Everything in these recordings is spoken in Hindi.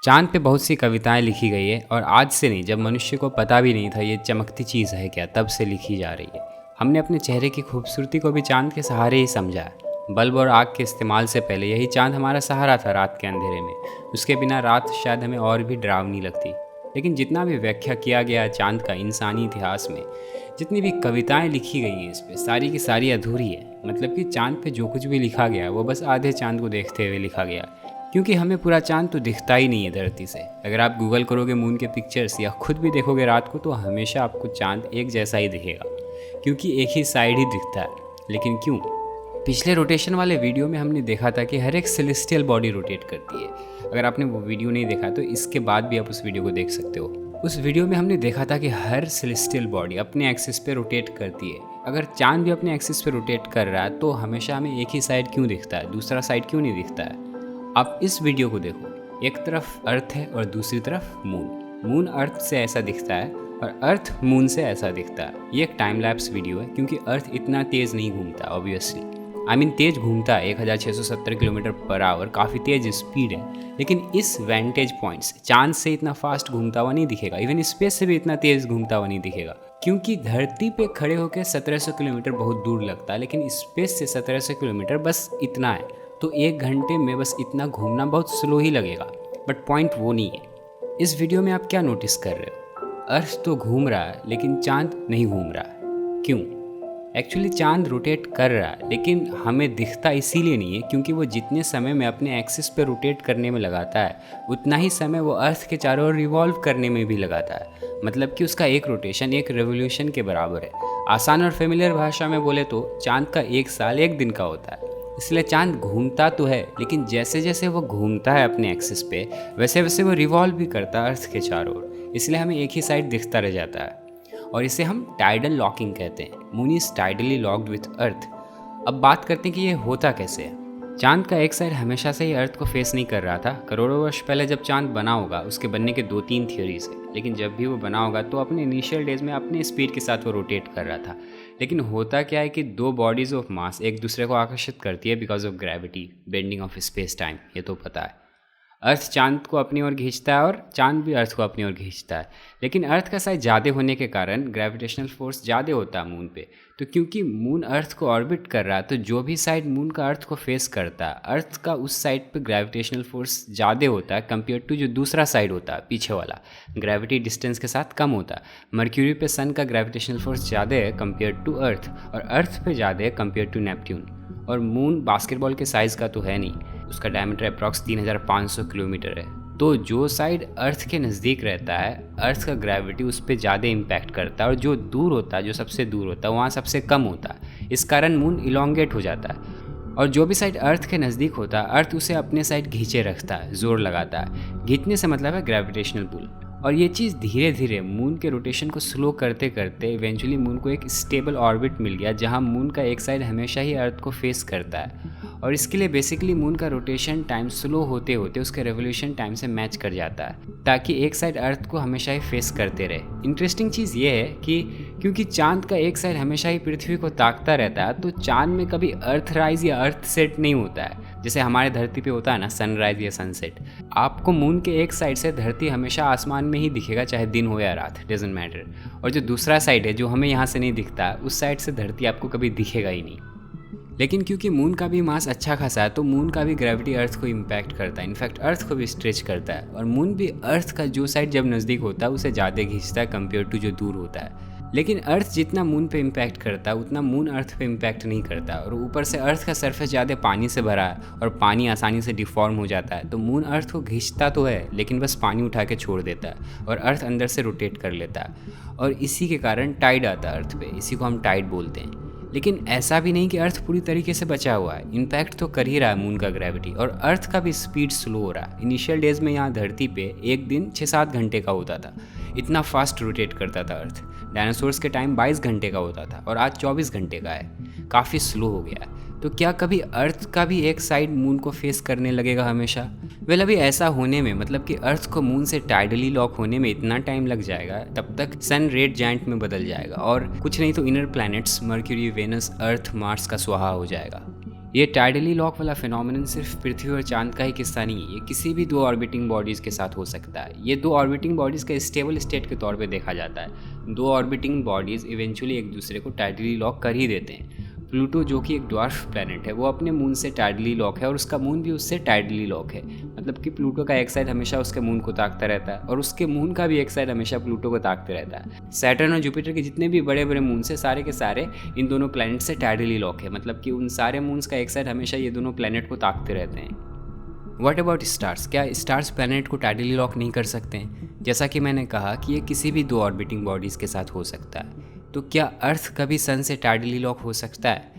चाँद पे बहुत सी कविताएं लिखी गई है और आज से नहीं, जब मनुष्य को पता भी नहीं था ये चमकती चीज़ है क्या, तब से लिखी जा रही है। हमने अपने चेहरे की खूबसूरती को भी चाँद के सहारे ही समझा है। बल्ब और आग के इस्तेमाल से पहले यही चाँद हमारा सहारा था रात के अंधेरे में। उसके बिना रात शायद हमें और भी डरावनी लगती। लेकिन जितना भी व्याख्या किया गया है चाँद का इंसानी इतिहास में, जितनी भी कविताएं लिखी गई हैं इस पर, सारी की सारी अधूरी है। मतलब कि चाँद पे जो कुछ भी लिखा गया वो बस आधे चाँद को देखते हुए लिखा गया, क्योंकि हमें पूरा चाँद तो दिखता ही नहीं है धरती से। अगर आप गूगल करोगे मून के पिक्चर्स या खुद भी देखोगे रात को, तो हमेशा आपको चाँद एक जैसा ही दिखेगा, क्योंकि एक ही साइड ही दिखता है। लेकिन क्यों? पिछले रोटेशन वाले वीडियो में हमने देखा था कि हर एक सेलेस्टियल बॉडी रोटेट करती है। अगर आपने वो वीडियो नहीं देखा तो इसके बाद भी आप उस वीडियो को देख सकते हो। उस वीडियो में हमने देखा था कि हर सेलेस्टियल बॉडी अपने एक्सिस पे रोटेट करती है। अगर चाँद भी अपने एक्सिस पे रोटेट कर रहा है तो हमेशा हमें एक ही साइड क्यों दिखता है, दूसरा साइड क्यों नहीं दिखता है? आप इस वीडियो को देखो, एक तरफ अर्थ है और दूसरी तरफ मून। मून अर्थ से ऐसा दिखता है और अर्थ मून से ऐसा दिखता है। ये एक टाइम लैप्स वीडियो है, क्योंकि अर्थ इतना तेज़ नहीं घूमता ऑब्वियसली। तेज़ घूमता है 1670 किलोमीटर पर आवर, काफ़ी तेज़ स्पीड है। लेकिन इस वेंटेज पॉइंट से चाँद से इतना फास्ट घूमता हुआ नहीं दिखेगा, इवन स्पेस से भी इतना तेज़ घूमता हुआ नहीं दिखेगा, क्योंकि धरती पे खड़े होकर 1700 किलोमीटर बहुत दूर लगता है, लेकिन स्पेस से 1700 किलोमीटर बस इतना है। तो 1 घंटे में बस इतना घूमना बहुत स्लो ही लगेगा। बट पॉइंट वो नहीं है। इस वीडियो में आप क्या नोटिस कर रहे हो? अर्थ तो घूम रहा है लेकिन चाँद नहीं घूम रहा है। क्यों? एक्चुअली चाँद रोटेट कर रहा है, लेकिन हमें दिखता इसीलिए नहीं है क्योंकि वो जितने समय में अपने एक्सिस पे रोटेट करने में लगाता है, उतना ही समय वो अर्थ के चारों ओर रिवॉल्व करने में भी लगाता है। मतलब कि उसका एक रोटेशन एक रेवोल्यूशन के बराबर है। आसान और फेमिलियर भाषा में बोले तो चाँद का 1 साल 1 दिन का होता है। इसलिए चाँद घूमता तो है, लेकिन जैसे जैसे वो घूमता है अपने एक्सिस पे, वैसे वैसे वो रिवॉल्व भी करता है अर्थ के चारों ओर। इसलिए हमें एक ही साइड दिखता रह जाता है, और इसे हम टाइडल लॉकिंग कहते हैं। Moon is tidally locked with अर्थ। अब बात करते हैं कि ये होता कैसे है। चाँद का एक साइड हमेशा से ही अर्थ को फेस नहीं कर रहा था। करोड़ों वर्ष पहले जब चाँद बना होगा, उसके बनने के 2-3 थियोरीज है, लेकिन जब भी वो बना होगा तो अपने इनिशियल डेज में अपने स्पीड के साथ वो रोटेट कर रहा था। लेकिन होता क्या है कि 2 बॉडीज ऑफ मास एक दूसरे को आकर्षित करती है because of gravity, bending of space time, ये तो पता है। अर्थ चाँद को अपनी ओर खींचता है और चाँद भी अर्थ को अपनी ओर खींचता है। लेकिन अर्थ का साइज ज़्यादा होने के कारण ग्रेविटेशनल फोर्स ज़्यादा होता है मून पे। तो क्योंकि मून अर्थ को ऑर्बिट कर रहा है, तो जो भी साइड मून का अर्थ को फेस करता है, अर्थ का उस साइड पे ग्रेविटेशनल फोर्स ज़्यादा होता है कंपेयर टू जो दूसरा साइड होता है पीछे वाला, ग्रेविटी डिस्टेंस के साथ कम होता है। मर्क्यूरी पे सन का ग्रेविटेशनल फोर्स ज़्यादा है कंपेयर टू अर्थ, और अर्थ पे ज़्यादा है कंपेयर टू नेपट्यून। और मून बास्केटबॉल के साइज़ का तो है नहीं, उसका डायमीटर अप्रॉक्स 3500 किलोमीटर है। तो जो साइड अर्थ के नज़दीक रहता है, अर्थ का ग्रेविटी उस पर ज़्यादा इम्पैक्ट करता है, और जो दूर होता है, जो सबसे दूर होता है, वहाँ सबसे कम होता है। इस कारण मून इलोंगेट हो जाता है। और जो भी साइड अर्थ के नज़दीक होता है, अर्थ उसे अपने साइड खींचे रखता है, जोर लगाता है। खींचने से मतलब है ग्रेविटेशनल पुल। और ये चीज़ धीरे धीरे मून के रोटेशन को स्लो करते करते इवेंचुअली मून को एक स्टेबल ऑर्बिट मिल गया, जहाँ मून का एक साइड हमेशा ही अर्थ को फेस करता है। और इसके लिए बेसिकली मून का रोटेशन टाइम स्लो होते होते उसके रेवोल्यूशन टाइम से मैच कर जाता है, ताकि एक साइड अर्थ को हमेशा ही फेस करते रहे। इंटरेस्टिंग चीज़ ये है कि क्योंकि चाँद का एक साइड हमेशा ही पृथ्वी को ताकता रहता है, तो चाँद में कभी अर्थ राइज या अर्थ सेट नहीं होता है, जैसे हमारे धरती पे होता है ना सनराइज या सनसेट। आपको मून के एक साइड से धरती हमेशा आसमान में ही दिखेगा, चाहे दिन हो या रात, डजंट मैटर। और जो दूसरा साइड है जो हमें यहाँ से नहीं दिखता, उस साइड से धरती आपको कभी दिखेगा ही नहीं। लेकिन क्योंकि मून का भी मास अच्छा खासा है, तो मून का भी ग्रेविटी अर्थ को इम्पैक्ट करता है, इनफैक्ट अर्थ को भी स्ट्रेच करता है। और मून भी अर्थ का जो साइड जब नज़दीक होता है उसे ज़्यादा खींचता है कंपेयर टू जो दूर होता है। लेकिन अर्थ जितना मून पे इम्पैक्ट करता है, उतना मून अर्थ पे इम्पैक्ट नहीं करता। और ऊपर से अर्थ का सरफेस ज़्यादा पानी से भरा है और पानी आसानी से डिफॉर्म हो जाता है, तो मून अर्थ को खींचता तो है लेकिन बस पानी उठा के छोड़ देता है, और अर्थ अंदर से रोटेट कर लेता है। और इसी के कारण टाइड आता है अर्थ पे, इसी को हम टाइड बोलते हैं। लेकिन ऐसा भी नहीं कि अर्थ पूरी तरीके से बचा हुआ है, इम्पैक्ट तो कर ही रहा है मून का ग्रेविटी, और अर्थ का भी स्पीड स्लो हो रहा है। इनिशियल डेज में यहाँ धरती पे एक दिन 6-7 घंटे का होता था, इतना फास्ट रोटेट करता था अर्थ। डायनासोर्स के टाइम 22 घंटे का होता था और आज 24 घंटे का है, काफ़ी स्लो हो गया है। तो क्या कभी अर्थ का भी एक साइड मून को फेस करने लगेगा हमेशा? वेल, अभी ऐसा होने में, मतलब कि अर्थ को मून से टाइडली लॉक होने में इतना टाइम लग जाएगा, तब तक सन रेड जायंट में बदल जाएगा, और कुछ नहीं तो इनर प्लैनेट्स मर्क्यूरी, वेनस, अर्थ, मार्स का स्वाहा हो जाएगा। ये टाइडली लॉक वाला फिनोमेनन सिर्फ पृथ्वी और चांद का ही किस्सा नहीं है, ये किसी भी 2 ऑर्बिटिंग बॉडीज़ के साथ हो सकता है। ये 2 ऑर्बिटिंग बॉडीज़ का स्टेबल स्टेट के तौर पे देखा जाता है। 2 ऑर्बिटिंग बॉडीज़ इवेंचुअली एक दूसरे को टाइडली लॉक कर ही देते हैं। प्लूटो जो कि एक ड्वार्फ प्लैनेट है, वो अपने मून से टाइडली लॉक है और उसका मून भी उससे टाइडली लॉक है। मतलब कि प्लूटो का एक साइड हमेशा उसके मून को ताकता रहता है और उसके मून का भी एक साइड हमेशा प्लूटो को ताकते रहता है। सैटर्न और जुपिटर के जितने भी बड़े बड़े मून से सारे के सारे इन दोनों प्लैनेट से टाइडली लॉक है। मतलब कि उन सारे मून्स का एक साइड हमेशा ये दोनों प्लैनेट को ताकते रहते हैं। What about stars? क्या स्टार्स प्लैनेट को टाइडली लॉक नहीं कर सकते हैं? जैसा कि मैंने कहा कि ये किसी भी 2 ऑर्बिटिंग बॉडीज़ के साथ हो सकता है। तो क्या अर्थ कभी सन से टाइडली लॉक हो सकता है?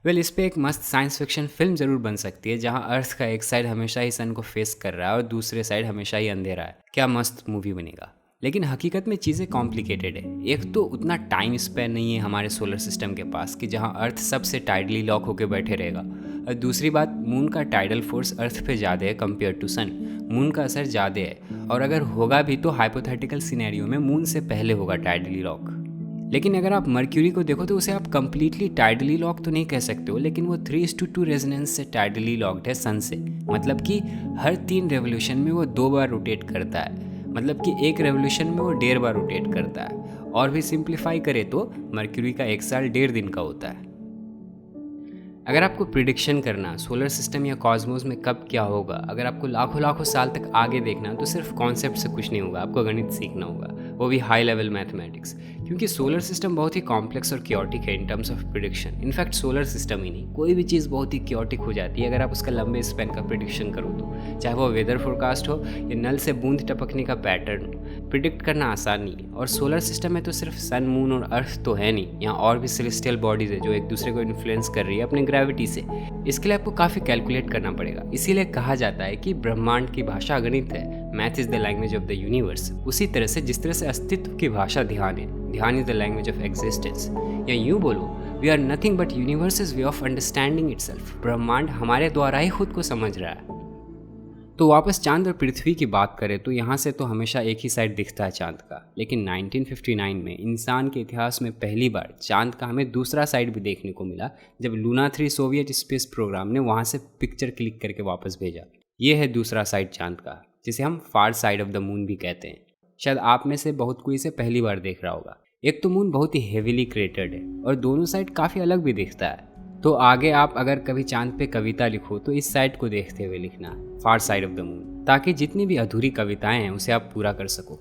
इस पे एक मस्त साइंस फिक्शन फिल्म ज़रूर बन सकती है, जहाँ अर्थ का एक साइड हमेशा ही सन को फेस कर रहा है और दूसरे साइड हमेशा ही अंधेरा है। क्या मस्त मूवी बनेगा। लेकिन हकीकत में चीज़ें कॉम्प्लिकेटेड है। एक तो उतना टाइम स्पैन नहीं है हमारे सोलर सिस्टम के पास कि जहाँ अर्थ सबसे टाइडली लॉक होकर बैठे रहेगा। और दूसरी बात, मून का टाइडल फोर्स अर्थ पे ज़्यादा है कंपेयर टू सन। मून का असर ज़्यादा है और अगर होगा भी तो हाइपोथेटिकल सिनेरियो में मून से पहले होगा टाइडली लॉक। लेकिन अगर आप मर्क्यूरी को देखो तो उसे आप कंप्लीटली टाइडली लॉक तो नहीं कह सकते हो, लेकिन वो 3:2 रेजोनेंस से टाइडली लॉक्ड है सन से। मतलब कि हर 3 रेवोल्यूशन में वो 2 बार रोटेट करता है। मतलब कि एक रेवोल्यूशन में वो 1.5 बार रोटेट करता है। और भी सिंप्लीफाई करे तो मर्क्यूरी का 1 साल 1.5 दिन का होता है। अगर आपको प्रिडिक्शन करना सोलर सिस्टम या कॉस्मोस में कब क्या होगा, अगर आपको लाखों लाखों साल तक आगे देखना, तो सिर्फ कॉन्सेप्ट से कुछ नहीं होगा, आपको गणित सीखना होगा, वो भी हाई लेवल मैथमेटिक्स। क्योंकि सोलर सिस्टम बहुत ही कॉम्प्लेक्स और क्योटिक है in terms of prediction. In fact solar system ही नहीं, कोई भी चीज़ बहुत ही क्योटिक हो जाती है अगर आप उसका लंबे स्पैन का प्रिडिक्शन करो तो। चाहे वो वेदर फोरकास्ट हो या नल से बूंद टपकने का पैटर्न हो, प्रिडिक्ट करना आसान नहीं है। और सोलर सिस्टम में तो सिर्फ सन, मून और अर्थ तो है नहीं, यहाँ और भी सेलेस्टियल बॉडीज है जो एक दूसरे को इन्फ्लुएंस कर रही है अपनी ग्रेविटी से। इसके लिए आपको काफ़ी कैलकुलेट करना पड़ेगा। इसीलिए कहा जाता है कि ब्रह्मांड की भाषा गणित है, math is the language of the universe. उसी तरह से जिस तरह से अस्तित्व की भाषा ध्यान है, dhyan is the language of existence. या यूँ बोलो, we are nothing but universe way of understanding itself. ब्रह्मांड हमारे द्वारा ही खुद को समझ रहा है। तो वापस चांद और पृथ्वी की बात करें तो यहाँ से तो हमेशा एक ही साइड दिखता है चांद का। लेकिन 1959 में इंसान के इतिहास में पहली बार चांद का हमें दूसरा साइड भी देखने को मिला, जब लूना 3 सोवियत स्पेस प्रोग्राम ने वहाँ से पिक्चर क्लिक करके वापस भेजा। ये है दूसरा साइड चांद का, जिसे हम फार साइड ऑफ द मून भी कहते हैं। शायद आप में से बहुत कोई इसे पहली बार देख रहा होगा। एक तो मून बहुत ही हेविली क्रेटर्ड है और दोनों साइड काफ़ी अलग भी दिखता है। तो आगे आप अगर कभी चांद पे कविता लिखो तो इस साइड को देखते हुए लिखना, फार साइड ऑफ द मून, ताकि जितनी भी अधूरी कविताएं हैं उसे आप पूरा कर सको।